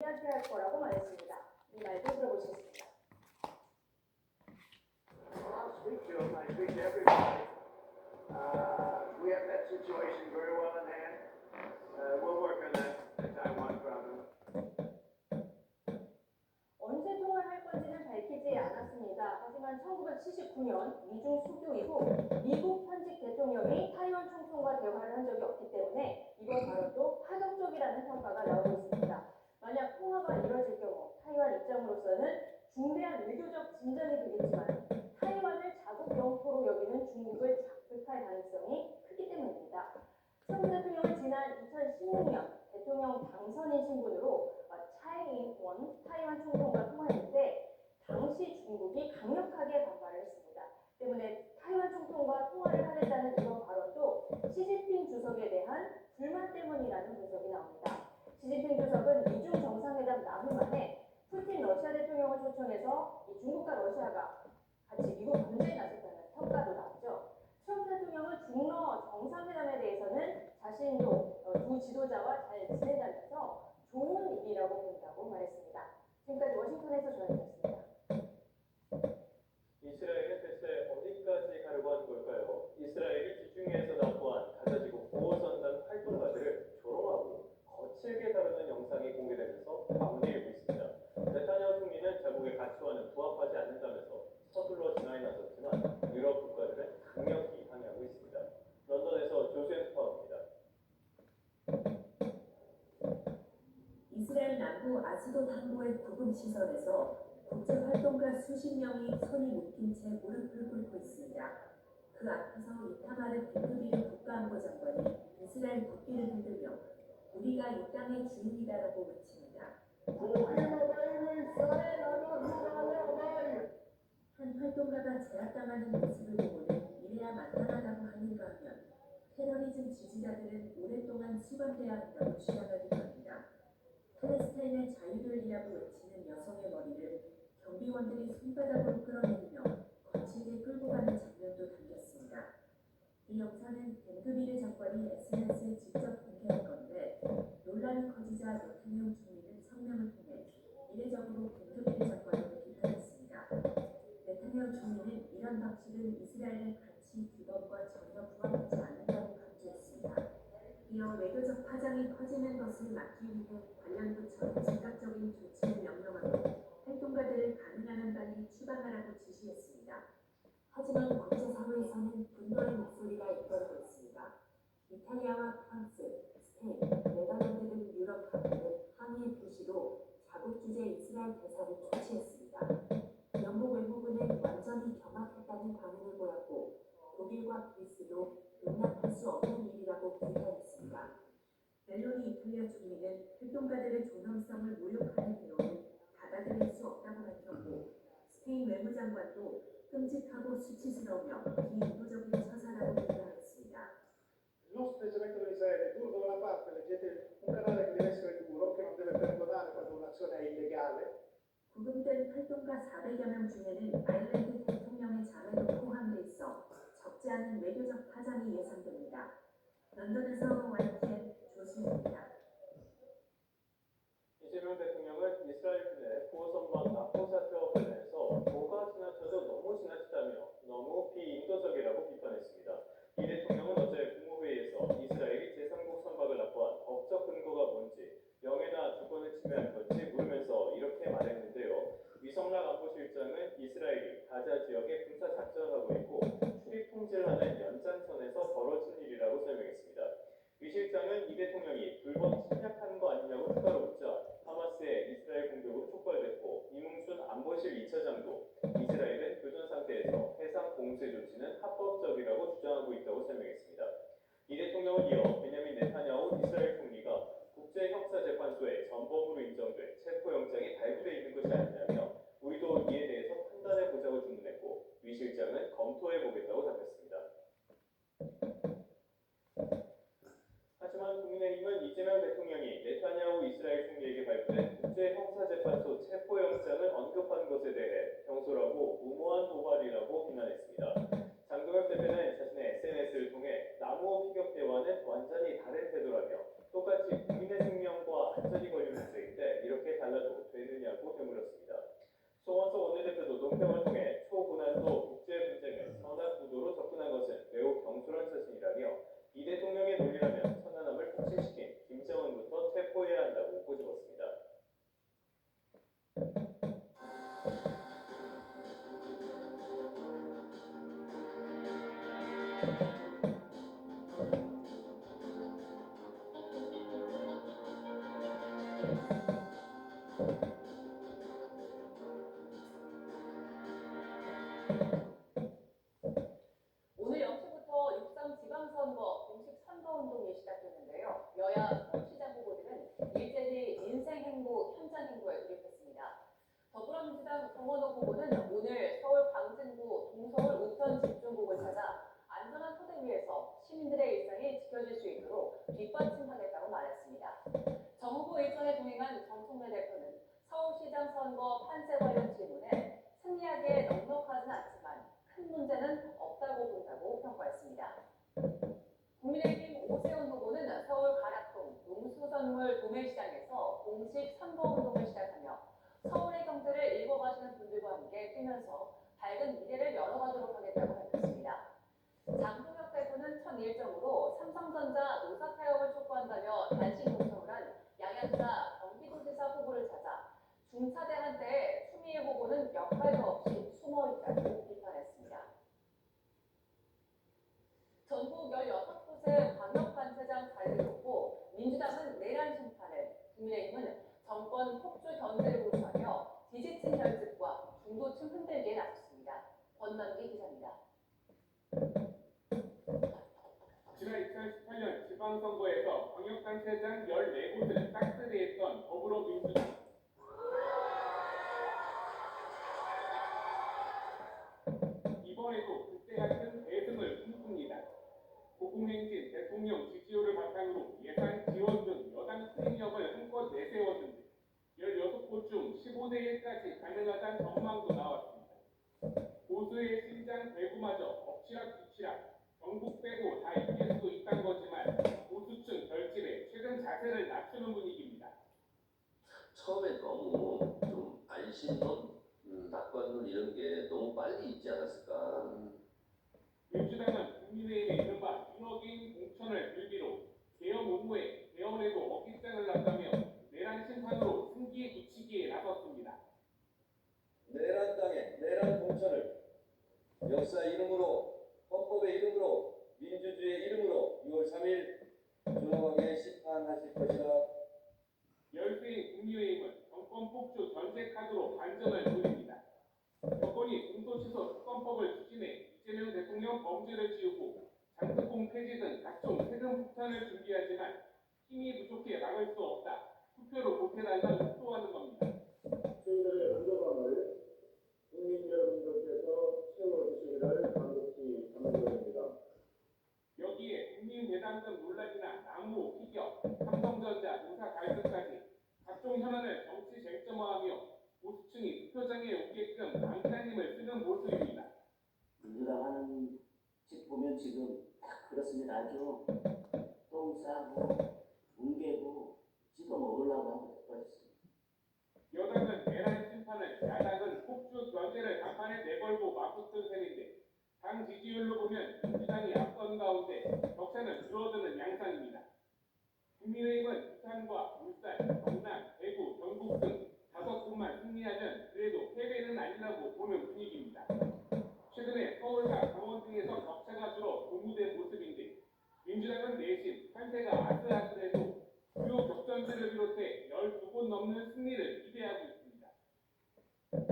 이야기할 거라고 말했습니다. 이 말도 들어보시겠습니다. I'll speak to him. I speak to everybody. We have that situation very well in hand. We'll work on that, the Taiwan problem. 언제 통화할 건지는 밝히지 않았습니다. 하지만 1979년 미중 수교 이후 미국 현직 대통령이 타이완 총통과 대화를 한 적이 없기 때문에 이번 발언도 파격적이라는 평가가 나오고 있습니다. 만약 통화가 이뤄질 경우 타이완 입장으로서는 중대한 외교적 진전이 되겠지만 타이완을 자국 영토로 여기는 중국을 자극할 가능성이 크기 때문입니다. 트럼프 대통령은 지난 2016년 대통령 당선인 신분으로 차이잉원 타이완 총통과 통화했는데 당시 중국이 강력하게 반발을 했습니다. 때문에 타이완 총통과 통화를 하겠다는 이번 발언도 시진핑 주석에 대한 불만 때문이라는 분석이 나옵니다. 시진핑 주석은 미중 정상회담 나흘 만에 푸틴 러시아 대통령을 초청해서 이 중국과 러시아가 같이 미국 견제에 나섰다는 평가도 나왔죠. 트럼프 대통령은 중러 정상회담에 대해서는 자신도 두 지도자와 잘 지내다면서 좋은 일이라고 본다고 말했습니다. 지금까지 워싱턴에서 전해드렸습니다. 이스라엘은 대체 어디까지 가려고 하는 걸까요? 이스라엘이 지중해에서 납부한 가자지구 보호선단 활동가들을 조롱하고 거칠게 다루는 영상이 공개되면서 파문이 일고 있습니다. 네타냐후 총리는 자국의 가치와는 부합하지 않는다면서 서둘러 진화에 나섰지만 유럽 국가들은 강력히 항의하고 있습니다. 런던에서 조수연 특파원입니다. 이스라엘 남부 아스돗 항구의 구금시설에서 국제활동가 수십 명이 손이 묶인 채 무릎을 꿇고 있습니다. 그 앞에서 이타마르 벤그비르 국가안보장관이 이스라엘 국기를 흔들며 우리가 이 땅의 주인이다라고 외칩니다. 한 활동가가 제압당하는 모습을 보고는 이래야 만만하다고 하는가 하면 테러리즘 지지자들은 오랫동안 수감돼야 한다고 주장하기도 합니다. 팔레스타인의 자유를 위하고 외치는 여성의 머리를 경비원들이 손바닥으로 끌어내리며 거칠게 끌고 가는 장면도 담겼습니다. 이 영상은 벤그비르 장관이 SNS에 직접 공개한 건데 논란이 커지자 네타냐후 총리는 성명을 통해 이례적으로 벤그비르 장관을 비판했습니다. 네타냐후 총리는 이런 방식은 이스라엘의 가치 규범과 전혀 부합하지 않는다고 강조했습니다. 이어 외교적 파장이 커지는 것을 막기 위해 관련 부처에 즉각적인 조치를 명령하고 활동가들을 가능한 한 빨리 추방하라고 지시했습니다. 하지만 국제사회에서는 분노의 목소리가 잇따르고 있습니다. 이탈리아와 프랑스, 스페인, 네덜란드 등 유럽 각국은 항의의 표시로 자국 주재 이스라엘 대사를 조치했습니다. 영국 외무부는 완전히 경악했다는 반응을 보였고 독일과 그리스도 용납할 수 없는 일이라고 비판했습니다. 멜로니 이탈리아 총리는 활동가들의 존엄성을 모욕하는 내용은 받아들일 수 없다고 밝혔고 스페인 외무장관도 끔찍하고 수치스러우며 비인도적인 처사라고 비난했습니다. Il nostro atteggiamento con Israele è duro da una parte, leggete un canale che deve essere duro, che non deve perdonare quando un'azione è illegale. 구금된 활동가 400여 명 중에는 아일랜드 대통령의 자매도 포함돼 있어 적지 않은 외교적 파장이 예상됩니다. 런던에서 YTN 조수입니다. 이재명 대통령은 이스라엘군의 보호선방 납포 사태와 관련해서 뭐가 지나쳐도 너무 지나치다며 너무 비인도적이라고 비판했습니다. 이 대통령은 어제 국무회의에서 이스라엘이 제3국 선박을 납포한 법적 근거가 뭔지 명예나 주권을 침해한 건지 물으면서 이렇게 말했는데요. 위성락 안보실장은 이스라엘이 가자 지역에 군사 작전을 하고 있고 출입 통제를 하는 연장선에서 벌어진 일이라고 설명했습니다. 위 실장은 이 대통령이 불법 침략한 거 아니냐고 추가로 묻자 하마스의 이스라엘 공격으로 촉발됐고 이뭉순 안보실 2차장도 이스라엘은 교전 상태에서 해상 공세 조치는 합법적이라고 주장하고 있다고 설명했습니다. 이 대통령은 이어 베냐민 네타냐후 이스라엘 총리가 국제형사재판소에 전범으로 인정돼 체포영장이 발부돼 있는 것이 아니냐며 우리도 이에 대해서 판단해보자고 주문했고 위 실장은 검토해보겠다고 답했습니다. 하지만 국민의힘은 이재명 대통령이 네타냐후 이스라엘 총리에게 발부된 국제형사재판소 체포영장을 언급한 것에 대해 경솔하고 무모한 도발이라고 비난했습니다. 장동혁 대표는 자신의 SNS를 통해 나무호 피격 대화는 완전히 다른 태도라며 똑같이 국민의 생명과 안전이 걸린 문제인데 이렇게 오늘 0시부터 6.3 지방선거 공식 선거운동이 시작됐는데요. 여야 서울시장 후보들은 일제히 민생행보, 현장행보에 돌입했습니다. 더불어민주당 정원호 후보는 오늘 서울 광진구 동서울 우편 집중국을 찾아 안전한 토대 위에서 시민들의 일상이 지켜질 수 있도록 뒷받침하겠다고 말했습니다. 정 후보 일정에 동행한 정청래 대표는 서울시장 선거 판세 관련 질문에 승리하기에 넉넉하진 않지만 큰 문제는 없다고 본다고 평가했습니다. 국민의힘 오세훈 후보는 서울 가락동 농수산물 도매시장에서 공식 선거운동을 시작하며 서울의 경제를 읽어가시는 분들과 함께 뛰면서 밝은 미래를 열어가도록 하겠다고 밝혔습니다. 장동혁 대표는 첫 일정으로 삼성전자 노사 타협을 촉구한다며 단식 농성을 한 양양자 경기도지사 후보를 찾아 중차대 한때에 추미애 후보는 역할도 없이 숨어있다고 비판했습니다. 전국 16곳의 광역단체장 자리를 놓고 민주당은 내란 심판을, 국민의힘은 정권 폭주 견제를 고수하며 지지층 결집과 중도층 흔들기에 나섰습니다. 권남기 기자입니다. 지난 2018년 지방선거에서 광역단체장 14곳을 싹쓸이했던 더불어민주당. 이번에도 그때 같은 대승을 꿈꿉니다. 고공행진, 대통령 지지율을 바탕으로 예산 지원 등 여당 수행력을 한껏 내세웠는데 16곳 중 15대 1까지 가능하다는 전망도 나왔습니다. 보수의 심장 대구마저 엎치락뒤치락 전국 빼고 다 이길 수 있다는 거지만 보수층 결집에 최근 자세를 낮추는 분위기입니다. 처음에 너무 좀 안심론, 낙관론 이런 게 너무 빨리 있지 않았을까. 민주당은 국민의힘의 이른바 6억인 공천을 빌기로 개헌 의무에 개헌에도 어깃장을 놨다며 내란 심판으로 승기에 굳히기에 나섰습니다. 내란 땅에 내란 공천을 역사 이름으로 헌법의 이름으로 민주주의의 이름으로 6월 3일 존엄하게 심판하실 것이라. 열세인 국민의힘은 정권 폭주 견제 카드로 반전을 노립니다. 여권이 공소시효 특검법을 추진해 이재명 대통령 범죄를 지우고 장특공 폐지 등 각종 세금 폭탄을 준비하지만 힘이 부족해 막을 수 없다. 투표로 보태달라 촉구하는 겁니다. 저희들의 안전함을 국민 여러분들께서 채워주시기를 간곡히 당부드립니다. 여기에 국민배당금 논란이나 나무 피격, 삼성전자 노사 갈등까지 각종 현안을 정치 쟁점화하며 보수층이 투표장에 오게끔 방탄임을 쓰는 모습입니다. 민주당 하는 짓 보면 지금 딱 그렇습니다. 아주 똥 싸고 뭉개고 씹어 먹으려고 하고 있습니다. 여당은 내란 심판을, 야당은 폭주 견제를 간판에 내걸고 맞붙은 셈인데 당 지지율로 보면 민주당이 앞선 가운데 격차는 줄어드는 양상입니다. 국민의힘은 부산과 울산, 경남, 대구, 경북 등 5곳만 승리하면 그래도 패배는 아니라고 보는 분위기입니다. 최근에 서울과 강원 등에서 격차가 줄어 고무된 모습인데 민주당은 내심 판세가 아슬아슬해도 주요 격전지를 비롯해 12곳 넘는 승리를 기대하고 있습니다.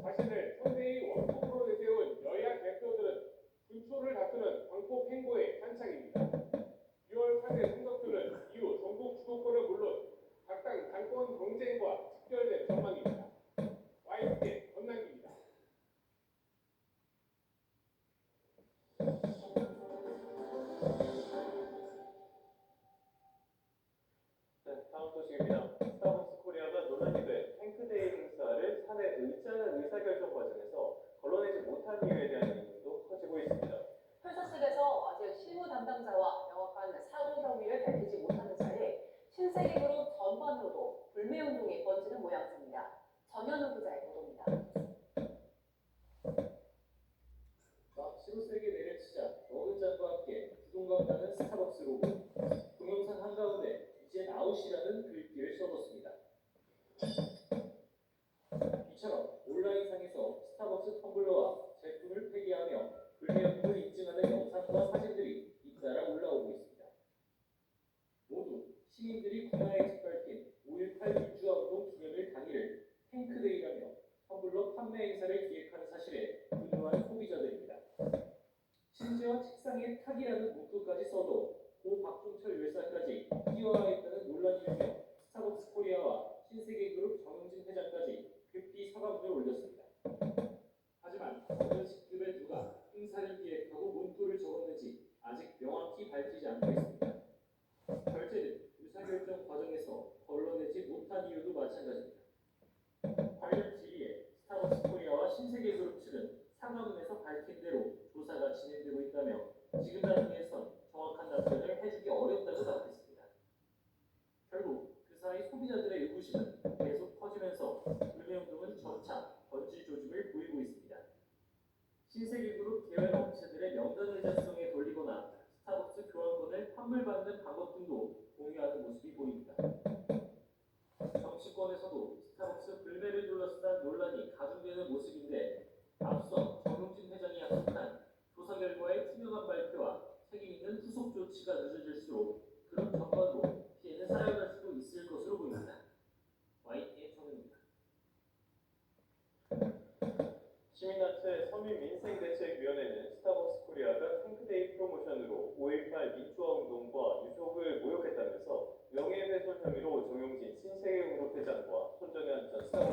자신을 선대의 원톱으로 내세운 여야 대표들은 군초를 다투는 광폭 행보에 한창입니다. 6월 4일 선거표는 이후 전국 주도권을 물론 각 당 당권 경쟁과 직결된 전망입니다. YTN 권남기입니다. 네, 다음 소식입니다. 스타벅스 코리아가 논란이 된 탱크데이 행사를 사내 의자는 의사결정 과정에서 걸러내지 못한 이유에 대한 의문도 커지고 있습니다. 회사 측에서 아직 실무 담당자와 명확한 사고 혐의를 밝히지 못하는 사이에 신세계그룹 전반으로도 불매운동이 번지는 모양새입니다. 전현우 기자의 보도입니다. 15세기 내려치자 먹은 잔과 함께 부동감나는 스타벅스 로고, 동영상 한가운데 이젠 아웃이라는 글귀를 써놓습니다. 이처럼 온라인상에서 스타벅스 텀블러와 제품을 폐기하며 불매운동을 인증하는 영상과 사진들이 잇따라 올라오고 있습니다. 모두 시민들이 군화에 짓밟힌 5.18 민주화운동 기념일 당일을 스타벅스 불매를 둘러싼 논란이 가중되는 모습인데 앞서 정용진 회장이 약속한 조사 결과의 투명한 발표와 책임 있는 후속 조치가 늦어질수록 그룹 전반으로 피해는 쌓여갈 수도 있을 것으로 보입니다. YTN 정은입니다. 시민단체 서민민생대책위원회는 스타벅스 코리아가 탱크데이 프로모션으로 5.18 민주화운동과 유족을 모욕했다면서 명예훼손 혐의로 정용진 신세계그룹 회장과 손정현 전 스타벅스